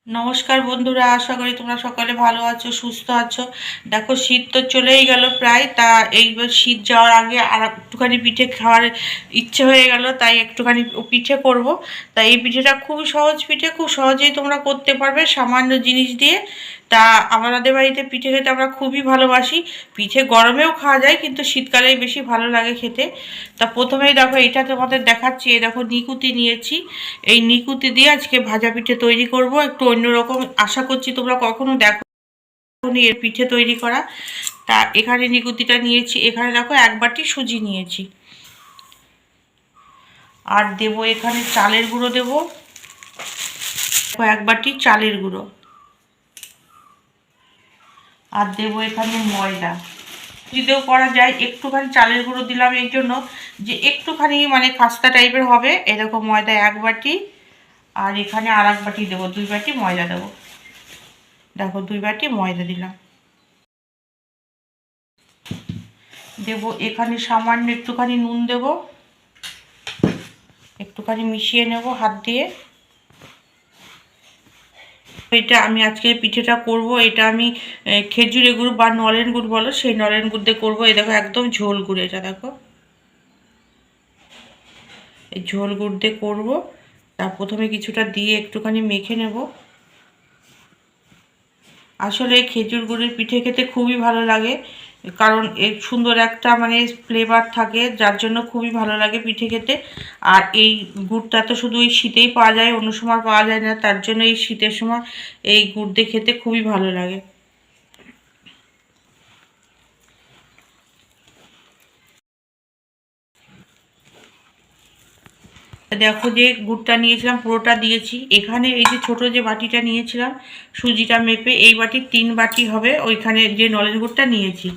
নমস্কার বন্ধুরা, আশা করি তোমরা সকলে ভালো আছো, সুস্থ আছো। দেখো শীত তো চলেই গেল প্রায়, তা এইবার শীত যাওয়ার আগে আর একটুখানি পিঠে খাওয়ার ইচ্ছে হয়ে গেল, তাই একটুখানি পিঠে করব। তাই এই পিঠেটা খুবই সহজ পিঠে, খুব সহজেই তোমরা করতে পারবে সামান্য জিনিস দিয়ে। তা আমাদের বাড়িতে পিঠে খেতে আমরা খুবই ভালোবাসি। পিঠে গরমেও খাওয়া যায়, কিন্তু শীতকালেই বেশি ভালো লাগে খেতে। তা প্রথমেই দেখো এটা তোমাদের দেখাচ্ছি, এই দেখো নিকুতি নিয়েছি। এই নিকুতি দিয়ে আজকে ভাজা পিঠে তৈরি করব, একটু অন্যরকম। আশা করছি তোমরা কখনো দেখোনি এর পিঠে তৈরি করা। তা এখানে নিকুতিটা নিয়েছি, এখানে দেখো 1 বাটি সুজি নিয়েছি। আর দেবো এখানে চালের গুঁড়ো, দেবো 1 বাটি চালের গুঁড়ো। আর দেবো এখানে ময়দা। দিতেও করা যায়, একটুখানি চালের গুঁড়ো দিলাম এই জন্য যে একটুখানি মানে খাস্তা টাইপের হবে। এরকম ময়দা 1 বাটি, আর এখানে আর 1 বাটি দেবো, 2 বাটি ময়দা দেবো। দেখো 2 বাটি ময়দা দিলাম। দেবো এখানে সামান্য একটুখানি নুন, দেবো একটুখানি মিশিয়ে নেব হাত দিয়ে। এটা আমি আজকে পিঠেটা করব, এটা আমি খেজুরের গুড় বা নলেন গুড় বলো, সেই নলেন গুড় দিয়ে করবো। এই দেখো একদম ঝোল গুড়, এটা দেখো এই ঝোল গুড় দিয়ে করবো। তা প্রথমে কিছুটা দিয়ে একটুখানি মেখে নেব। আসলে এই খেজুর গুড়ের পিঠে খেতে খুবই ভালো লাগে, কারণ এর সুন্দর একটা মানে ফ্লেভার থাকে, যার জন্য খুবই ভালো লাগে পিঠে খেতে। আর এই গুড়টা তো শুধু এই শীতেই পাওয়া যায়, অন্য সময় পাওয়া যায় না, তার জন্য এই শীতের সময় এই গুড় দিয়ে খেতে খুবই ভালো লাগে। দেখো যে গুড়টা নিয়েছিলাম পুরোটা দিয়েছি। এখানে এই যে ছোট যে বাটিটা নিয়েছিলাম সুজিটা মেপে, এই বাটির 3 বাটি হবে ওইখানে যে নলেন গুড়টা নিয়েছি।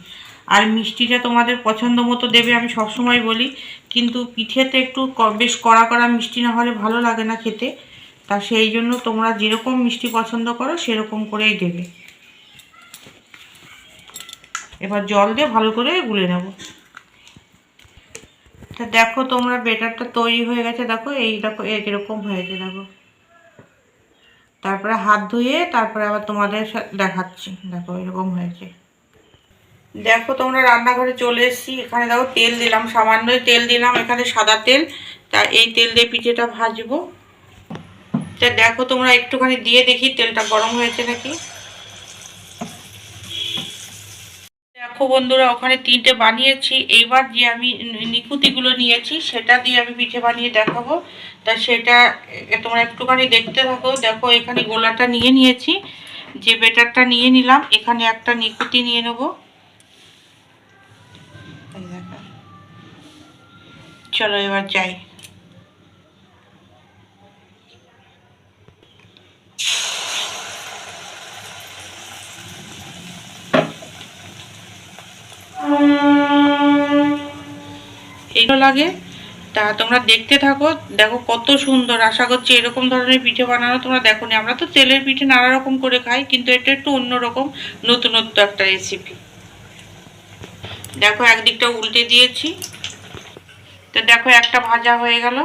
আর মিষ্টিটা তোমাদের পছন্দ মতো দেবে, আমি সবসময় বলি, কিন্তু পিঠেতে একটু বেশ কড়া কড়া মিষ্টি না হলে ভালো লাগে না খেতে। তা সেই জন্য তোমরা যেরকম মিষ্টি পছন্দ করো সেরকম করেই দেবে। এবার জল দিয়ে ভালো করে গুলে নেব। তা দেখো তোমরা বেটারটা তৈরি হয়ে গেছে, দেখো এই দেখো এরকম হয়েছে দেখো। তারপরে হাত ধুয়ে তারপরে আবার তোমাদের দেখাচ্ছি, দেখো এরকম হয়েছে। দেখো তোমরা রান্নাঘরে চলে এসেছি, এখানে দেখো তেল দিলাম, সামান্যই তেল দিলাম, এখানে সাদা তেল। তা এই তেল দিয়ে পিঠেটা ভাজবো। তা দেখো তোমরা একটুখানি দিয়ে দেখি তেলটা গরম হয়েছে নাকি। দেখো বন্ধুরা, ওখানে 3টে বানিয়েছি। এইবার যে আমি নিকুতিগুলো নিয়েছি সেটা দিয়ে আমি পিঠে বানিয়ে দেখাবো। তা সেটা তোমরা একটুখানি দেখতে থাকো। দেখো এখানে গোলাটা নিয়ে নিয়েছি, যে বেটারটা নিয়ে নিলাম, এখানে একটা নিকুতি নিয়ে নেবো। চলো এবার যাই। এগুলো লাগে, তা তোমরা দেখতে থাকো। দেখো কত সুন্দর, আশা করছি এরকম ধরনের পিঠে বানানো তোমরা দেখো নি। আমরা তো তেলের পিঠে নানা রকম করে খাই, কিন্তু এটা একটু অন্যরকম, নতুনত্ব একটা রেসিপি। দেখো একদিকটা উল্টে দিয়েছি। তো দেখো একটা ভাজা হয়ে গেল,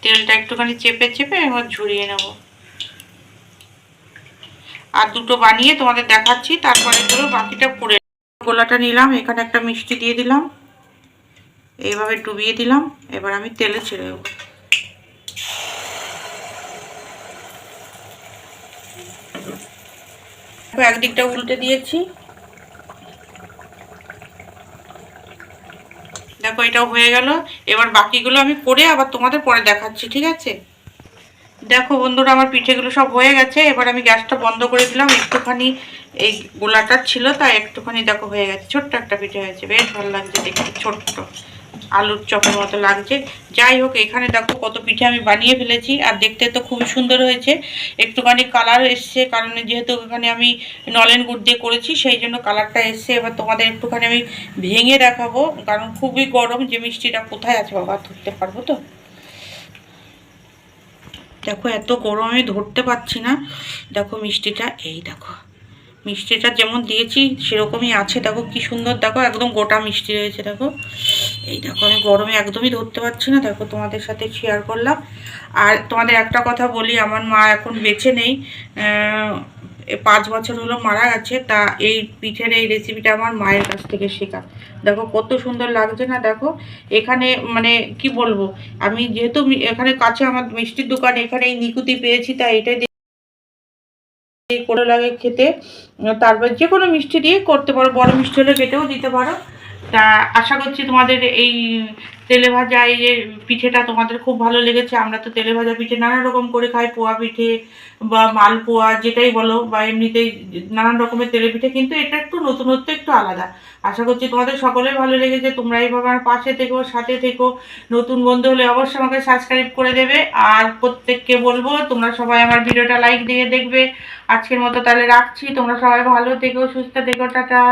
তেলটা একটুখানি চেপে চেপে এবার ঝরিয়ে নেব। আর দুটো বানিয়ে তোমাদের দেখাচ্ছি, তারপরে ধরো বাকিটা করে। গোলাটা নিলাম, এখানে একটা মিষ্টি দিয়ে দিলাম, এইভাবে ডুবিয়ে দিলাম। এবার আমি তেলে ছেড়ে দেবো। একদিকটা উল্টে দিয়েছি, দেখো এটাও হয়ে গেল। এবার বাকিগুলো আমি করে আবার তোমাদের পরে দেখাচ্ছি, ঠিক আছে? দেখো বন্ধুরা, আমার পিঠেগুলো সব হয়ে গেছে। এবার আমি গ্যাসটা বন্ধ করে দিলাম। একটুখানি এই গোলাটা ছিল তাই একটুখানি দেখো হয়ে গেছে, ছোট্ট একটা পিঠে হয়েছে, বেশ ভালো লাগছে দেখতে, ছোট্ট আলুর চপের মতো লাগছে। যাই হোক, এখানে দেখো কত পিঠে আমি বানিয়ে ফেলেছি, আর দেখতে তো খুবই সুন্দর হয়েছে। একটুখানি কালার এসছে, কারণ যেহেতু এখানে আমি নলেন গুড় দিয়ে করেছি সেই জন্য কালারটা এসছে। এবার তোমাদের একটুখানি আমি ভেঙে দেখাবো, কারণ খুবই গরম, যে মিষ্টিটা কোথায় আছে বাবা, ধরতে পারবো তো? দেখো এত গরমে ধরতে পারছি না। দেখো মিষ্টিটা, এই দেখো মিষ্টিটা যেমন দিয়েছি সেরকমই আছে। দেখো কি সুন্দর, দেখো একদম গোটা মিষ্টি রয়েছে। দেখো এই দেখো, আমি গরমে একদমই ধরতে পারছি না। দেখো তোমাদের সাথে শেয়ার করলাম। আর তোমাদের একটা কথা বলি, আমার মা এখন বেঁচে নেই, 5 বছর হলো মারা গেছে। তা এই পিঠের এই রেসিপিটা আমার মায়ের কাছ থেকে শেখা। দেখো কত সুন্দর লাগছে না। দেখো এখানে মানে কি বলবো, আমি যেহেতু এখানে কাছে আমার মিষ্টির দোকান, এখানে এই নিকুতি পেয়েছি, তাই এটা করে লাগে খেতে। তারপর যে কোনো মিষ্টি দিয়ে করতে পারো, বড় মিষ্টি হলে কেটেও দিতে পারো। তা আশা করছি তোমাদের এই তেলে ভাজা এই যে পিঠেটা তোমাদের খুব ভালো লেগেছে। আমরা তো তেলে ভাজা পিঠে নানা রকম করে খাই, পোয়া পিঠে বা মালপোয়া যেটাই বলো, বা এমনিতেই নানান রকমের তেলে পিঠে, কিন্তু এটা একটু নতুনত্ব একটু আলাদা। আশা করছি তোমাদের সকলের ভালো লেগেছে। তোমরা এইভাবে আমার পাশে থেকো, সাথে থেকো। নতুন বন্ধু হলে অবশ্যই আমাকে সাবস্ক্রাইব করে দেবে। আর প্রত্যেককে বলবো তোমরা সবাই আমার ভিডিওটা লাইক দিয়ে দেখবে। আজকের মতো তাহলে রাখছি। তোমরা সবাই ভালো থেকো, সুস্থ থেকো, টাটা।